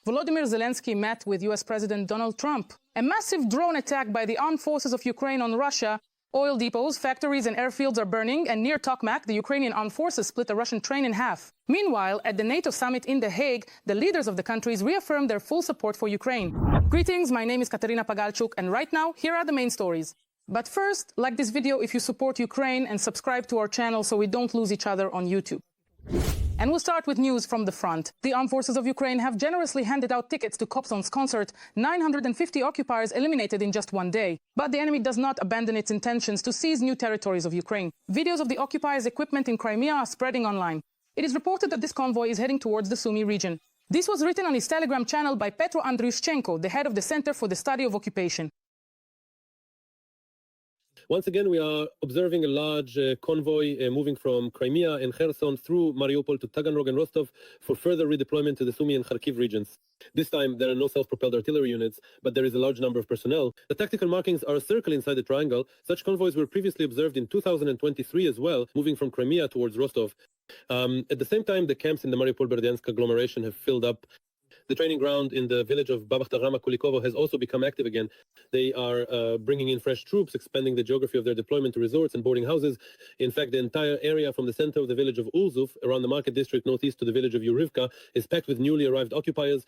Volodymyr Zelenskyy met with US President Donald Trump. A massive drone attack by the armed forces of Ukraine on Russia. Oil depots, factories and airfields are burning, and near Tokmak, the Ukrainian armed forces split a Russian train in half. Meanwhile, at the NATO summit in The Hague, the leaders of the countries reaffirmed their full support for Ukraine. Greetings, my name is Katerina Pagalchuk, and right now, here are the main stories. But first, like this video if you support Ukraine and subscribe to our channel so we don't lose each other on YouTube. And we'll start with news from the front. The armed forces of Ukraine have generously handed out tickets to Copson's concert, 950 occupiers eliminated in just one day. But the enemy does not abandon its intentions to seize new territories of Ukraine. Videos of the occupiers' equipment in Crimea are spreading online. It is reported that this convoy is heading towards the Sumy region. This was written on his Telegram channel by Petro Andriushchenko, the head of the Center for the Study of Occupation. Once again, we are observing a large convoy moving from Crimea and Kherson through Mariupol to Taganrog and Rostov for further redeployment to the Sumy and Kharkiv regions. This time, there are no self-propelled artillery units, but there is a large number of personnel. The tactical markings are a circle inside the triangle. Such convoys were previously observed in 2023 as well, moving from Crimea towards Rostov. At the same time, the camps in the Mariupol-Berdyansk agglomeration have filled up. The training ground in the village of Babakh-Tagrama Kulikovo has also become active again. They are bringing in fresh troops, expanding the geography of their deployment to resorts and boarding houses. In fact, the entire area from the center of the village of Ulzuf, around the market district northeast to the village of Yurivka, is packed with newly arrived occupiers.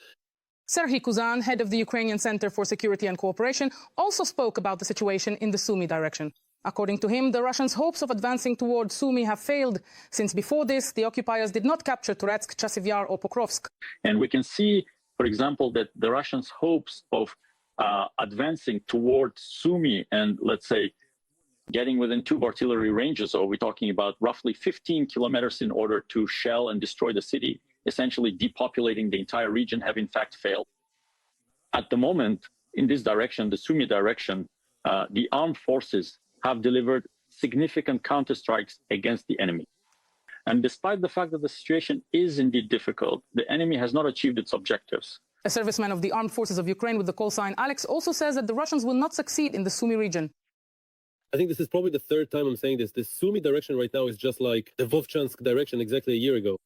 Serhiy Kuzan, head of the Ukrainian Center for Security and Cooperation, also spoke about the situation in the Sumy direction. According to him, the Russians' hopes of advancing toward Sumy have failed, since before this, the occupiers did not capture Turetsk, Chasiv Yar or Pokrovsk. And we can see, for example, that the Russians' hopes of advancing towards Sumy and, let's say, getting within 2 artillery ranges, or we're talking about roughly 15 kilometers in order to shell and destroy the city, essentially depopulating the entire region, have in fact failed. At the moment, in this direction, the Sumy direction, the armed forces have delivered significant counterstrikes against the enemy. And despite the fact that the situation is indeed difficult, the enemy has not achieved its objectives. A serviceman of the armed forces of Ukraine with the call sign Alex also says that the Russians will not succeed in the Sumy region. I think this is probably the third time I'm saying this. The Sumy direction right now is just like the Vovchansk direction exactly a year ago.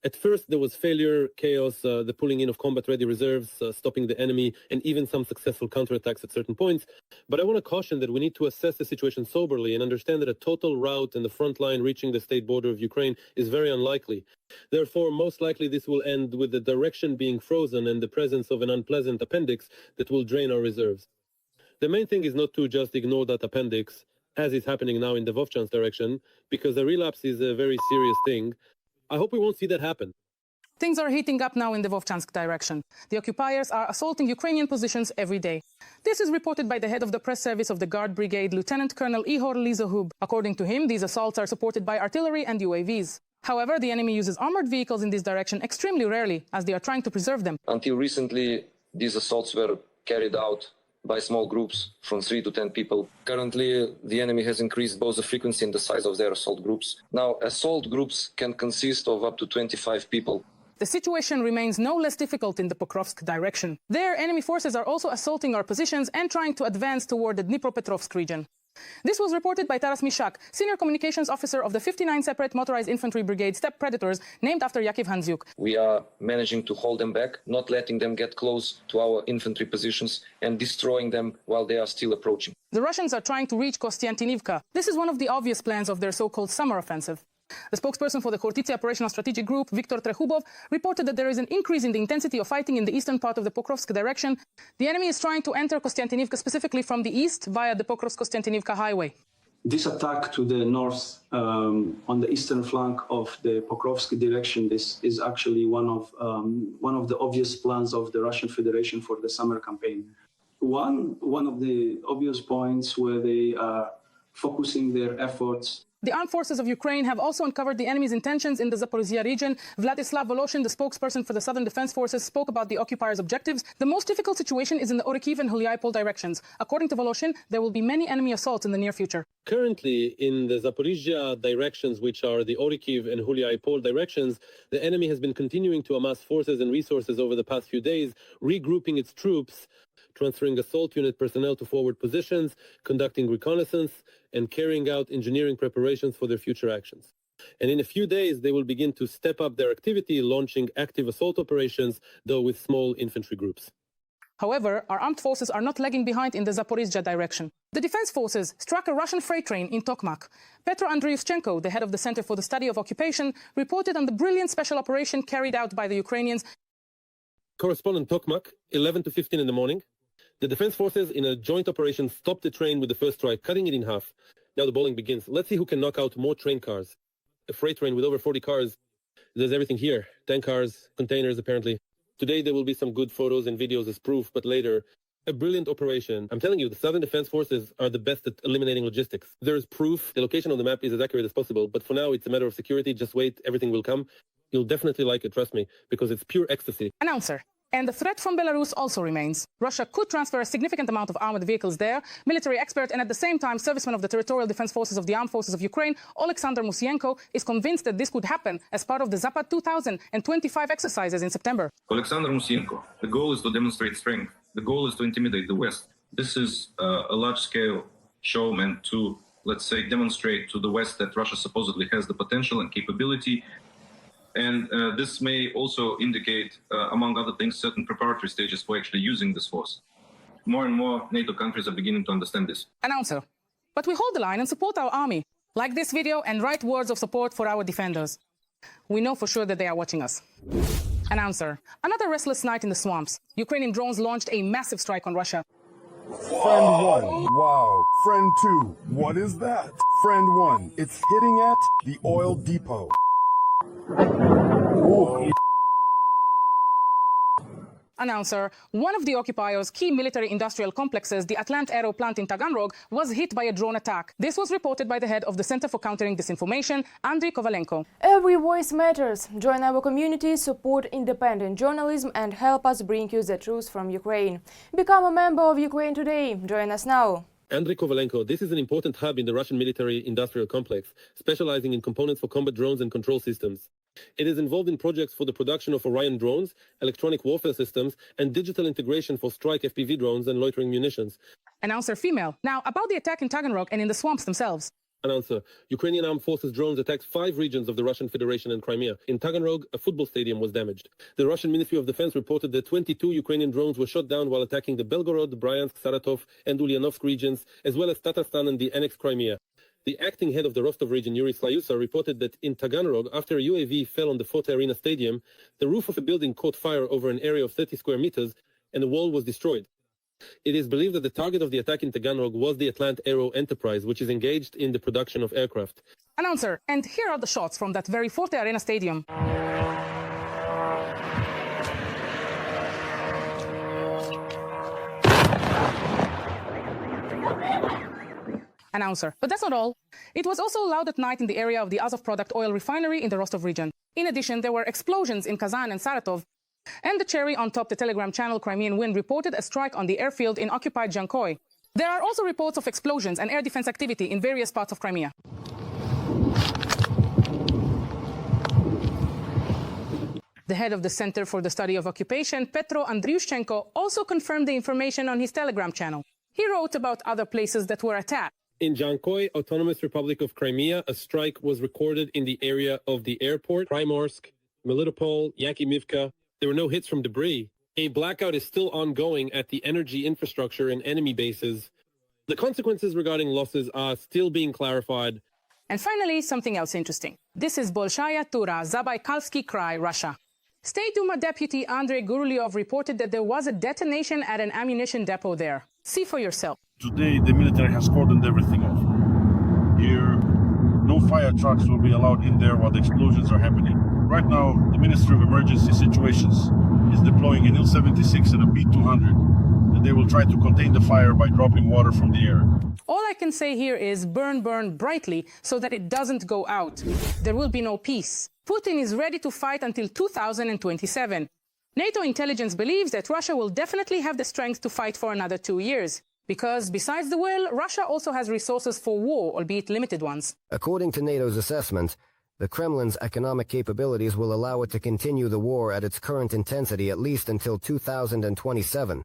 At first, there was failure, chaos, the pulling in of combat-ready reserves, stopping the enemy, and even some successful counterattacks at certain points. But I want to caution that we need to assess the situation soberly and understand that a total rout in the front line reaching the state border of Ukraine is very unlikely. Therefore, most likely this will end with the direction being frozen and the presence of an unpleasant appendix that will drain our reserves. The main thing is not to just ignore that appendix, as is happening now in the Vovchansk direction, because a relapse is a very serious thing. I hope we won't see that happen. Things are heating up now in the Vovchansk direction. The occupiers are assaulting Ukrainian positions every day. This is reported by the head of the press service of the Guard Brigade, Lieutenant Colonel Ihor Lizohub. According to him, these assaults are supported by artillery and UAVs. However, the enemy uses armored vehicles in this direction extremely rarely, as they are trying to preserve them. Until recently, these assaults were carried out by small groups from 3 to 10 people. Currently, the enemy has increased both the frequency and the size of their assault groups. Now, assault groups can consist of up to 25 people. The situation remains no less difficult in the Pokrovsk direction. There, enemy forces are also assaulting our positions and trying to advance toward the Dnipropetrovsk region. This was reported by Taras Mishak, senior communications officer of the 59 Separate Motorized Infantry Brigade Steppe Predators, named after Yakiv Handziuk. We are managing to hold them back, not letting them get close to our infantry positions and destroying them while they are still approaching. The Russians are trying to reach Kostiantynivka. This is one of the obvious plans of their so-called summer offensive. The spokesperson for the Khortytsia Operational Strategic Group, Viktor Trehubov, reported that there is an increase in the intensity of fighting in the eastern part of the Pokrovsk direction. The enemy is trying to enter Kostiantynivka specifically from the east via the Pokrovsk-Kostiantynivka highway. This attack to the north on the eastern flank of the Pokrovsk direction, this is actually one of the obvious plans of the Russian Federation for the summer campaign. One of the obvious points where they are focusing their efforts. The armed forces of Ukraine have also uncovered the enemy's intentions in the Zaporizhia region. Vladislav Voloshin, the spokesperson for the Southern Defense Forces, spoke about the occupiers' objectives. The most difficult situation is in the Orikhiv and Huliaipol directions. According to Voloshin, there will be many enemy assaults in the near future. Currently, in the Zaporizhia directions, which are the Orikhiv and Huliaipol directions, the enemy has been continuing to amass forces and resources over the past few days, regrouping its troops, transferring assault unit personnel to forward positions, conducting reconnaissance, and carrying out engineering preparations for their future actions. And in a few days, they will begin to step up their activity, launching active assault operations, though with small infantry groups. However, our armed forces are not lagging behind in the Zaporizhzhia direction. The defense forces struck a Russian freight train in Tokmak. Petro Andriushchenko, the head of the Center for the Study of Occupation, reported on the brilliant special operation carried out by the Ukrainians. Correspondent Tokmak, 11 to 15 in the morning. The defense forces in a joint operation stopped the train with the first strike, cutting it in half. Now the bowling begins. Let's see who can knock out more train cars. A freight train with over 40 cars. There's everything here. 10 cars, containers apparently. Today there will be some good photos and videos as proof, but later, a brilliant operation. I'm telling you, the Southern Defense Forces are the best at eliminating logistics. There is proof. The location on the map is as accurate as possible, but for now it's a matter of security. Just wait, everything will come. You'll definitely like it, trust me, because it's pure ecstasy. Announcer. And the threat from Belarus also remains. Russia could transfer a significant amount of armored vehicles there. Military expert and at the same time serviceman of the Territorial Defense Forces of the Armed Forces of Ukraine, Oleksandr Musienko, is convinced that this could happen as part of the Zapad 2025 exercises in September. Oleksandr Musienko, the goal is to demonstrate strength. The goal is to intimidate the West. This is a large-scale show meant to, let's say, demonstrate to the West that Russia supposedly has the potential and capability. And this may also indicate, among other things, certain preparatory stages for actually using this force. More and more NATO countries are beginning to understand this. Announcer. But we hold the line and support our army. Like this video and write words of support for our defenders. We know for sure that they are watching us. Announcer. Another restless night in the swamps. Ukrainian drones launched a massive strike on Russia. Friend 1, wow. Friend 2, what is that? Friend 1, it's hitting at the oil depot. Announcer. One of the occupiers' key military-industrial complexes, the Atlant Aero plant in Taganrog, was hit by a drone attack. This was reported by the head of the Center for Countering Disinformation, Andriy Kovalenko. Every voice matters. Join our community, support independent journalism and help us bring you the truth from Ukraine. Become a member of Ukraine Today. Join us now. Andriy Kovalenko, this is an important hub in the Russian military-industrial complex, specializing in components for combat drones and control systems. It is involved in projects for the production of Orion drones, electronic warfare systems, and digital integration for strike FPV drones and loitering munitions. Announcer female. Now, about the attack in Taganrog and in the swamps themselves. Announcer. Ukrainian Armed Forces drones attacked 5 regions of the Russian Federation and Crimea. In Taganrog, a football stadium was damaged. The Russian Ministry of Defense reported that 22 Ukrainian drones were shot down while attacking the Belgorod, Bryansk, Saratov, and Ulyanovsk regions, as well as Tatarstan and the annexed Crimea. The acting head of the Rostov region, Yuri Slayusa, reported that in Taganrog, after a UAV fell on the Forte Arena Stadium, the roof of a building caught fire over an area of 30 square meters, and the wall was destroyed. It is believed that the target of the attack in Taganrog was the Atlant Aero enterprise, which is engaged in the production of aircraft. Announcer, and here are the shots from that very Forte Arena Stadium. Announcer. But that's not all. It was also loud at night in the area of the Azov product oil refinery in the Rostov region. In addition, there were explosions in Kazan and Saratov. And the cherry on top, the Telegram channel Crimean Wind reported a strike on the airfield in occupied Dzhankoi. There are also reports of explosions and air defense activity in various parts of Crimea. The head of the Center for the Study of Occupation, Petro Andriushchenko, also confirmed the information on his Telegram channel. He wrote about other places that were attacked. In Dzhankoi, Autonomous Republic of Crimea, a strike was recorded in the area of the airport, Primorsk, Melitopol, Yakimivka. There were no hits from debris. A blackout is still ongoing at the energy infrastructure and enemy bases. The consequences regarding losses are still being clarified. And finally, something else interesting. This is Bolshaya Tura, Zabaikalsky Krai, Russia. State Duma Deputy Andrei Gurulyov reported that there was a detonation at an ammunition depot there. See for yourself. Today, the military has cordoned everything off. Here, no fire trucks will be allowed in there while the explosions are happening. Right now, the Ministry of Emergency Situations is deploying an Il-76 and a B-200, and they will try to contain the fire by dropping water from the air. All I can say here is burn, burn brightly so that it doesn't go out. There will be no peace. Putin is ready to fight until 2027. NATO intelligence believes that Russia will definitely have the strength to fight for another 2 years. Because besides the will, Russia also has resources for war, albeit limited ones. According to NATO's assessment, the Kremlin's economic capabilities will allow it to continue the war at its current intensity at least until 2027.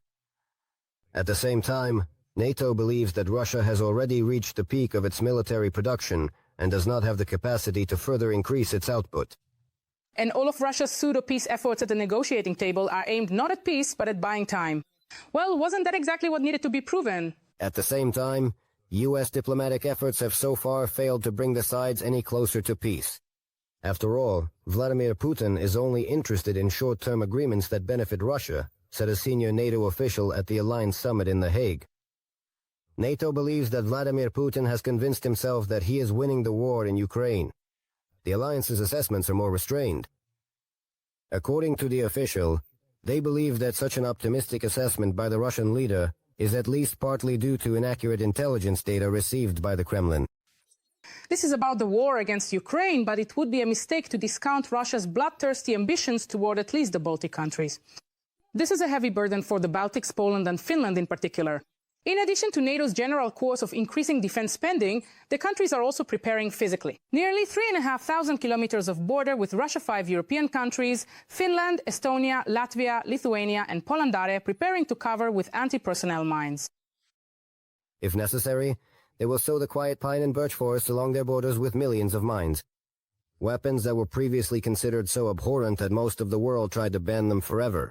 At the same time, NATO believes that Russia has already reached the peak of its military production, and does not have the capacity to further increase its output. And all of Russia's pseudo-peace efforts at the negotiating table are aimed not at peace, but at buying time. Well, wasn't that exactly what needed to be proven? At the same time, U.S. diplomatic efforts have so far failed to bring the sides any closer to peace. After all, Vladimir Putin is only interested in short-term agreements that benefit Russia, said a senior NATO official at the Alliance summit in The Hague. NATO believes that Vladimir Putin has convinced himself that he is winning the war in Ukraine. The alliance's assessments are more restrained. According to the official, they believe that such an optimistic assessment by the Russian leader is at least partly due to inaccurate intelligence data received by the Kremlin. This is about the war against Ukraine, but it would be a mistake to discount Russia's bloodthirsty ambitions toward at least the Baltic countries. This is a heavy burden for the Baltics, Poland and Finland in particular. In addition to NATO's general course of increasing defense spending, the countries are also preparing physically. Nearly 3,500 kilometers of border with Russia, 5 European countries, Finland, Estonia, Latvia, Lithuania and Poland are preparing to cover with anti-personnel mines. If necessary, they will sow the quiet pine and birch forests along their borders with millions of mines. Weapons that were previously considered so abhorrent that most of the world tried to ban them forever.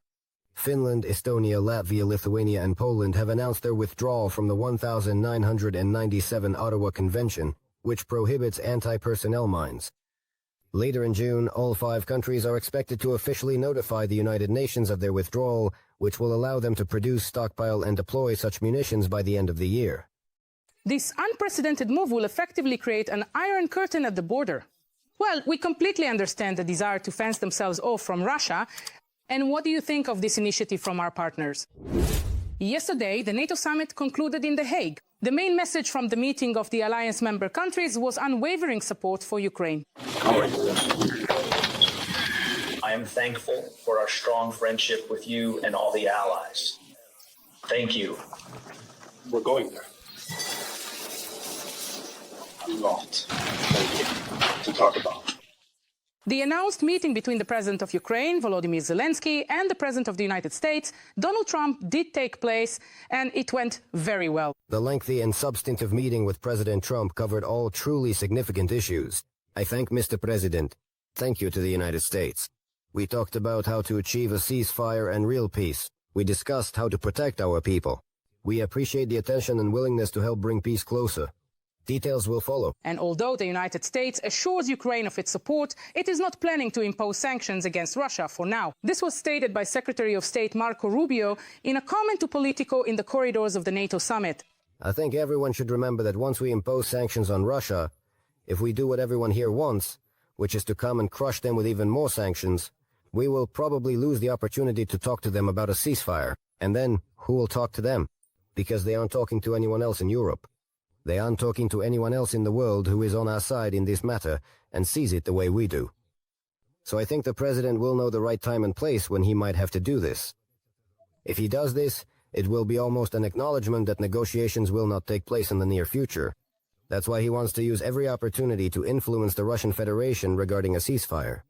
Finland, Estonia, Latvia, Lithuania and Poland have announced their withdrawal from the 1997 Ottawa Convention, which prohibits anti-personnel mines. Later in June, all 5 countries are expected to officially notify the United Nations of their withdrawal, which will allow them to produce, stockpile and deploy such munitions by the end of the year. This unprecedented move will effectively create an iron curtain at the border. Well, we completely understand the desire to fence themselves off from Russia. And what do you think of this initiative from our partners? Yesterday, the NATO summit concluded in The Hague. The main message from the meeting of the alliance member countries was unwavering support for Ukraine. I am thankful for our strong friendship with you and all the allies. Thank you. We're going there. A lot to talk about. The announced meeting between the President of Ukraine, Volodymyr Zelenskyy, and the President of the United States, Donald Trump, did take place, and it went very well. The lengthy and substantive meeting with President Trump covered all truly significant issues. I thank Mr. President. Thank you to the United States. We talked about how to achieve a ceasefire and real peace. We discussed how to protect our people. We appreciate the attention and willingness to help bring peace closer. Details will follow. And although the United States assures Ukraine of its support, it is not planning to impose sanctions against Russia for now. This was stated by Secretary of State Marco Rubio in a comment to Politico in the corridors of the NATO summit. I think everyone should remember that once we impose sanctions on Russia, if we do what everyone here wants, which is to come and crush them with even more sanctions, we will probably lose the opportunity to talk to them about a ceasefire. And then, who will talk to them? Because they aren't talking to anyone else in Europe. They aren't talking to anyone else in the world who is on our side in this matter and sees it the way we do. So I think the President will know the right time and place when he might have to do this. If he does this, it will be almost an acknowledgement that negotiations will not take place in the near future. That's why he wants to use every opportunity to influence the Russian Federation regarding a ceasefire.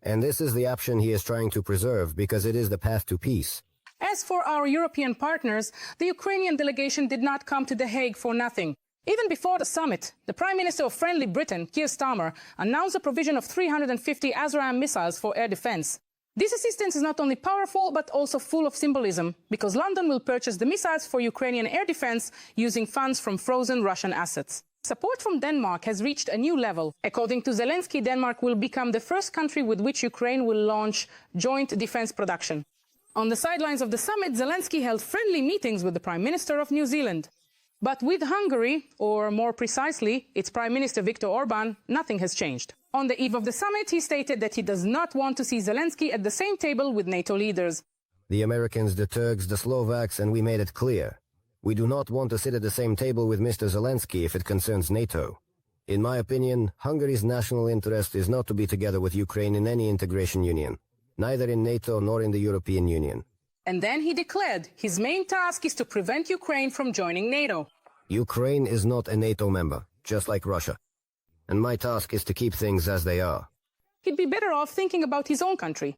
And this is the option he is trying to preserve because it is the path to peace. As for our European partners, the Ukrainian delegation did not come to The Hague for nothing. Even before the summit, the Prime Minister of friendly Britain, Keir Starmer, announced the provision of 350 ASRAAM missiles for air defense. This assistance is not only powerful, but also full of symbolism, because London will purchase the missiles for Ukrainian air defense using funds from frozen Russian assets. Support from Denmark has reached a new level. According to Zelenskyy, Denmark will become the first country with which Ukraine will launch joint defense production. On the sidelines of the summit, Zelenskyy held friendly meetings with the Prime Minister of New Zealand. But with Hungary, or more precisely, its Prime Minister Viktor Orban, nothing has changed. On the eve of the summit, he stated that he does not want to see Zelenskyy at the same table with NATO leaders. The Americans, the Turks, the Slovaks, and we made it clear. We do not want to sit at the same table with Mr. Zelenskyy if it concerns NATO. In my opinion, Hungary's national interest is not to be together with Ukraine in any integration union, neither in NATO nor in the European Union. And then he declared his main task is to prevent Ukraine from joining NATO. Ukraine is not a NATO member, just like Russia. And my task is to keep things as they are. He'd be better off thinking about his own country.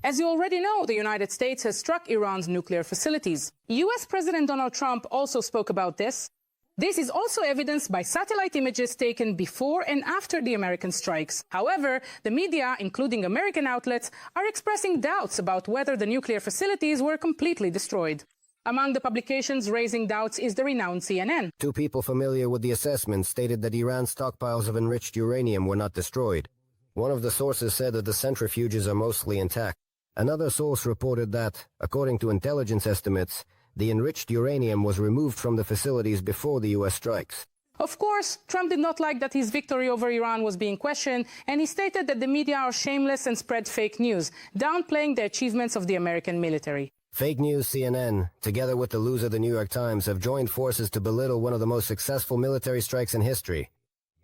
As you already know, the United States has struck Iran's nuclear facilities. US President Donald Trump also spoke about this. This is also evidenced by satellite images taken before and after the American strikes. However, the media, including American outlets, are expressing doubts about whether the nuclear facilities were completely destroyed. Among the publications raising doubts is the renowned CNN. Two people familiar with the assessment stated that Iran's stockpiles of enriched uranium were not destroyed. One of the sources said that the centrifuges are mostly intact. Another source reported that, according to intelligence estimates, the enriched uranium was removed from the facilities before the U.S. strikes. Of course, Trump did not like that his victory over Iran was being questioned, and he stated that the media are shameless and spread fake news, downplaying the achievements of the American military. Fake news CNN, together with the loser the New York Times, have joined forces to belittle one of the most successful military strikes in history.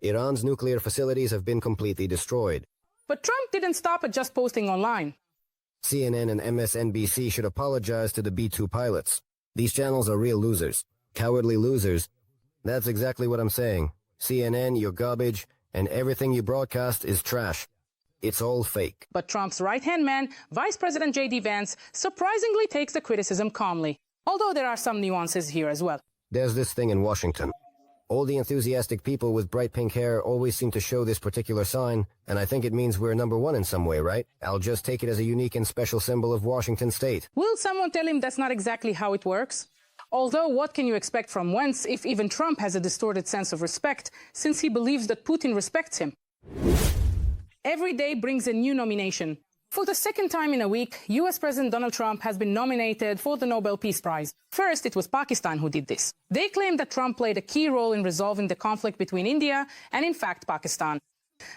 Iran's nuclear facilities have been completely destroyed. But Trump didn't stop at just posting online. CNN and MSNBC should apologize to the B-2 pilots. These channels are real losers. Cowardly losers. That's exactly what I'm saying. CNN, you're garbage, and everything you broadcast is trash. It's all fake. But Trump's right-hand man, Vice President J.D. Vance, surprisingly takes the criticism calmly, although there are some nuances here as well. There's this thing in Washington. All the enthusiastic people with bright pink hair always seem to show this particular sign, and I think it means we're number one in some way, right? I'll just take it as a unique and special symbol of Washington state. Will someone tell him that's not exactly how it works? Although, what can you expect from Vance if even Trump has a distorted sense of respect, since he believes that Putin respects him? Every day brings a new nomination. For the second time in a week, US President Donald Trump has been nominated for the Nobel Peace Prize. First, it was Pakistan who did this. They claimed that Trump played a key role in resolving the conflict between India and, in fact, Pakistan.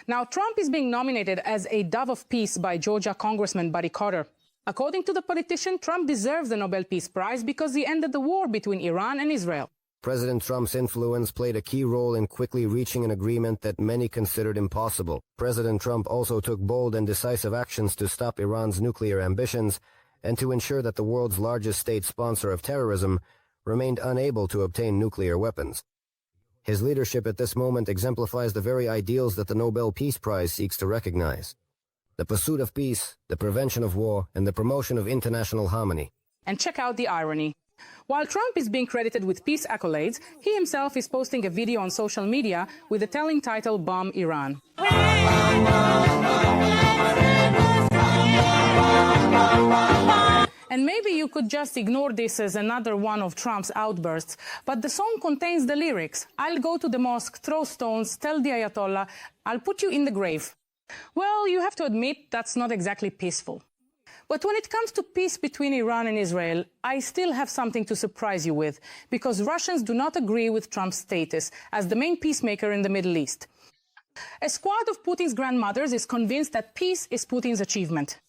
Now, Trump is being nominated as a dove of peace by Georgia Congressman Buddy Carter. According to the politician, Trump deserves the Nobel Peace Prize because he ended the war between Iran and Israel. President Trump's influence played a key role in quickly reaching an agreement that many considered impossible. President Trump also took bold and decisive actions to stop Iran's nuclear ambitions and to ensure that the world's largest state sponsor of terrorism remained unable to obtain nuclear weapons. His leadership at this moment exemplifies the very ideals that the Nobel Peace Prize seeks to recognize: the pursuit of peace, the prevention of war, and the promotion of international harmony. And check out the irony. While Trump is being credited with peace accolades, he himself is posting a video on social media with the telling title, Bomb Iran. And maybe you could just ignore this as another one of Trump's outbursts, but the song contains the lyrics, "I'll go to the mosque, throw stones, tell the Ayatollah, I'll put you in the grave." Well, you have to admit that's not exactly peaceful. But when it comes to peace between Iran and Israel, I still have something to surprise you with, because Russians do not agree with Trump's status as the main peacemaker in the Middle East. A squad of Putin's grandmothers is convinced that peace is Putin's achievement.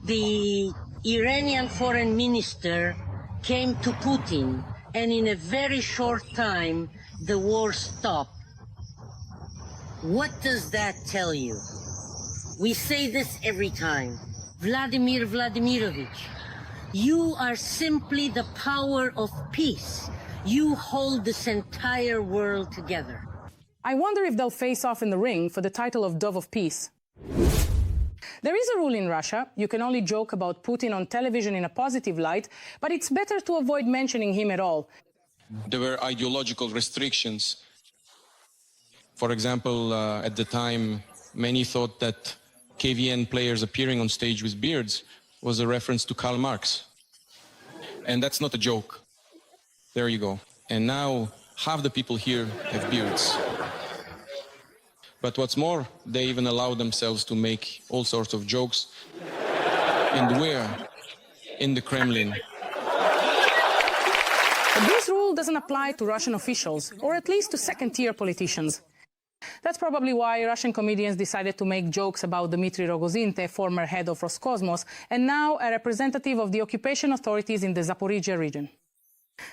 The Iranian foreign minister came to Putin, and in a very short time, the war stopped. What does that tell you? We say this every time. Vladimir Vladimirovich, you are simply the power of peace. You hold this entire world together. I wonder if they'll face off in the ring for the title of Dove of Peace. There is a rule in Russia: you can only joke about Putin on television in a positive light, but it's better to avoid mentioning him at all. There were ideological restrictions. For example, at the time, many thought that KVN players appearing on stage with beards was a reference to Karl Marx. And that's not a joke. There you go. And now half the people here have beards. But what's more, they even allow themselves to make all sorts of jokes. And where? In the Kremlin. But this rule doesn't apply to Russian officials, or at least to second-tier politicians. That's probably why Russian comedians decided to make jokes about Dmitry Rogozin, former head of Roscosmos, and now a representative of the occupation authorities in the Zaporizhia region.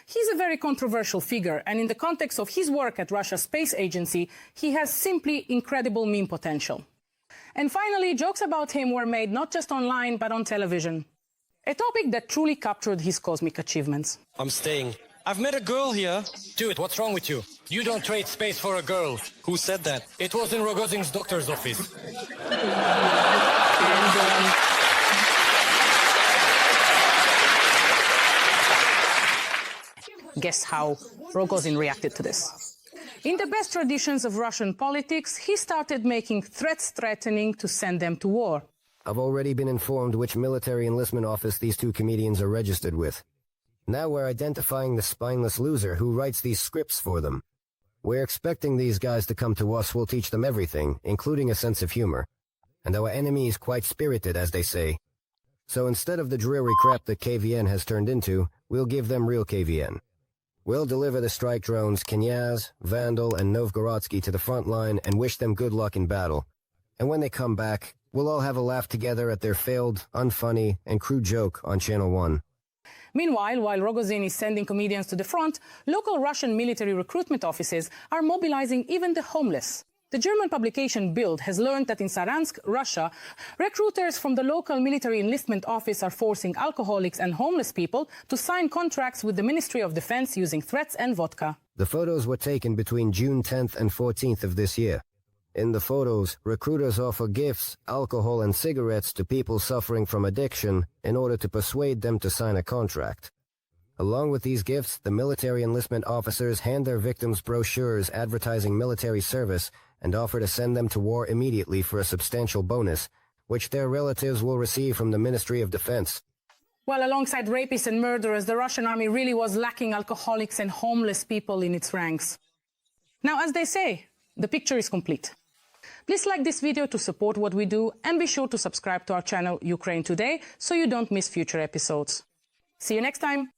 He's a very controversial figure, and in the context of his work at Russia's space agency, he has simply incredible meme potential. And finally, jokes about him were made not just online, but on television. A topic that truly captured his cosmic achievements. I'm staying. I've met a girl here. Dude, what's wrong with you? You don't trade space for a girl. Who said that? It was in Rogozin's doctor's office. guess how Rogozin reacted to this. In the best traditions of Russian politics, he started making threats threatening to send them to war. I've already been informed which military enlistment office these two comedians are registered with. Now we're identifying the spineless loser who writes these scripts for them. We're expecting these guys to come to us. We'll teach them everything, including a sense of humor. And our enemy is quite spirited, as they say. So instead of the dreary crap that KVN has turned into, we'll give them real KVN. We'll deliver the strike drones Knyaz, Vandal, and Novgorodsky to the front line and wish them good luck in battle. And when they come back, we'll all have a laugh together at their failed, unfunny, and crude joke on Channel 1. Meanwhile, while Rogozin is sending comedians to the front, local Russian military recruitment offices are mobilizing even the homeless. The German publication Bild has learned that in Saransk, Russia, recruiters from the local military enlistment office are forcing alcoholics and homeless people to sign contracts with the Ministry of Defense using threats and vodka. The photos were taken between June 10th and 14th of this year. In the photos, recruiters offer gifts, alcohol, and cigarettes to people suffering from addiction in order to persuade them to sign a contract. Along with these gifts, the military enlistment officers hand their victims brochures advertising military service and offer to send them to war immediately for a substantial bonus, which their relatives will receive from the Ministry of Defense. Well, alongside rapists and murderers, the Russian army really was lacking alcoholics and homeless people in its ranks. Now, as they say, the picture is complete. Please like this video to support what we do and be sure to subscribe to our channel Ukraine Today so you don't miss future episodes. See you next time!